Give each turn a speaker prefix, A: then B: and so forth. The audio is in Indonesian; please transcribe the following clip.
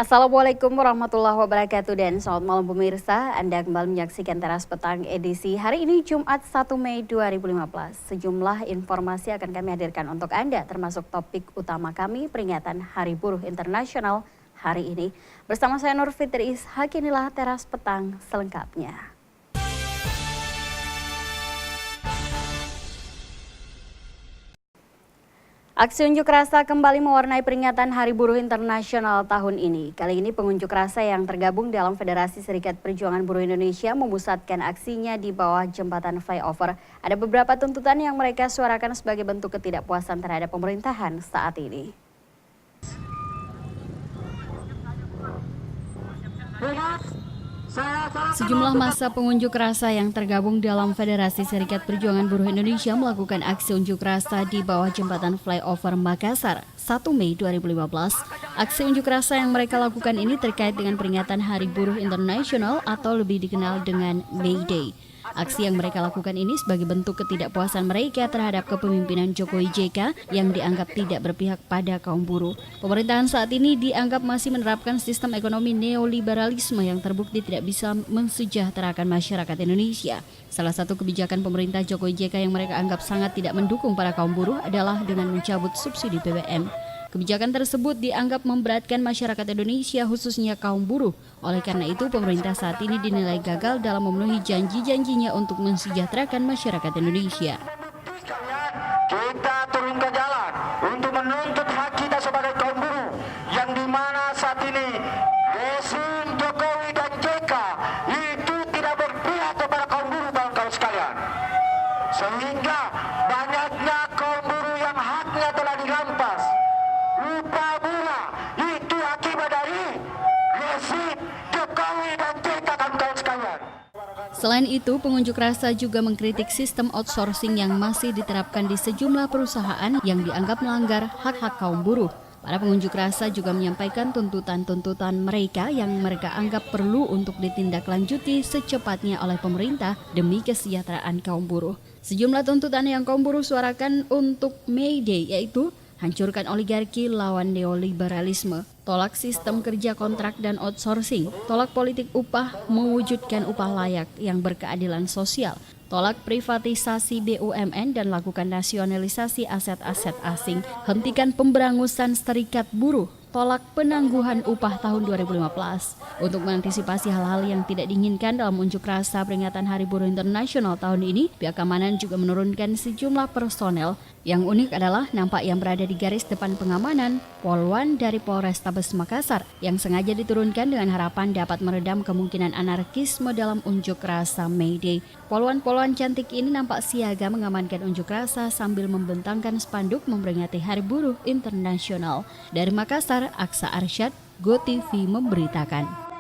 A: Assalamualaikum warahmatullahi wabarakatuh dan selamat malam pemirsa. Anda kembali menyaksikan Teras Petang edisi hari ini Jumat 1 Mei 2015. Sejumlah informasi akan kami hadirkan untuk Anda termasuk topik utama kami peringatan Hari Buruh Internasional hari ini. Bersama saya Nur Fitri Ishak, inilah Teras Petang selengkapnya. Aksi unjuk rasa kembali mewarnai peringatan Hari Buruh Internasional tahun ini. Kali ini pengunjuk rasa yang tergabung dalam Federasi Serikat Perjuangan Buruh Indonesia memusatkan aksinya di bawah jembatan flyover. Ada beberapa tuntutan yang mereka suarakan sebagai bentuk ketidakpuasan terhadap pemerintahan saat ini. Sejumlah massa pengunjuk rasa yang tergabung dalam Federasi Serikat Perjuangan Buruh Indonesia melakukan aksi unjuk rasa di bawah jembatan flyover Makassar 1 Mei 2015. Aksi unjuk rasa yang mereka lakukan ini terkait dengan peringatan Hari Buruh Internasional atau lebih dikenal dengan May Day. Aksi yang mereka lakukan ini sebagai bentuk ketidakpuasan mereka terhadap kepemimpinan Jokowi JK yang dianggap tidak berpihak pada kaum buruh. Pemerintahan saat ini dianggap masih menerapkan sistem ekonomi neoliberalisme yang terbukti tidak bisa mensejahterakan masyarakat Indonesia. Salah satu kebijakan pemerintah Jokowi JK yang mereka anggap sangat tidak mendukung para kaum buruh adalah dengan mencabut subsidi BBM. Kebijakan tersebut dianggap memberatkan masyarakat Indonesia khususnya kaum buruh. Oleh karena itu, pemerintah saat ini dinilai gagal dalam memenuhi janji-janjinya untuk mensejahterakan masyarakat Indonesia.
B: Kita turun ke jalan untuk menuntut hak kita sebagai kaum buruh yang dimana saat ini rezim Jokowi dan JK itu tidak berpihak kepada kaum buruh kawan-kawan sekalian. Sehingga banyaknya kaum buruh yang haknya telah dirampas. Upah murah itu akibat dari rezim Jokowi dan JK kawan-kawan sekalian.
A: Selain itu, pengunjuk rasa juga mengkritik sistem outsourcing yang masih diterapkan di sejumlah perusahaan yang dianggap melanggar hak-hak kaum buruh. Para pengunjuk rasa juga menyampaikan tuntutan-tuntutan mereka yang mereka anggap perlu untuk ditindaklanjuti secepatnya oleh pemerintah demi kesejahteraan kaum buruh. Sejumlah tuntutan yang kaum buruh suarakan untuk May Day yaitu hancurkan oligarki lawan neoliberalisme, tolak sistem kerja kontrak dan outsourcing, tolak politik upah, mewujudkan upah layak yang berkeadilan sosial, tolak privatisasi BUMN dan lakukan nasionalisasi aset-aset asing, hentikan pemberangusan serikat buruh, tolak penangguhan upah tahun 2015. Untuk mengantisipasi hal-hal yang tidak diinginkan dalam unjuk rasa peringatan Hari Buruh Internasional tahun ini, pihak keamanan juga menurunkan sejumlah personel. Yang unik adalah nampak yang berada di garis depan pengamanan Polwan dari Polrestabes Makassar yang sengaja diturunkan dengan harapan dapat meredam kemungkinan anarkisme dalam unjuk rasa May Day. Polwan-polwan cantik ini nampak siaga mengamankan unjuk rasa sambil membentangkan spanduk memperingati Hari Buruh Internasional. Dari Makassar, Aksa Arsyad, GoTV memberitakan.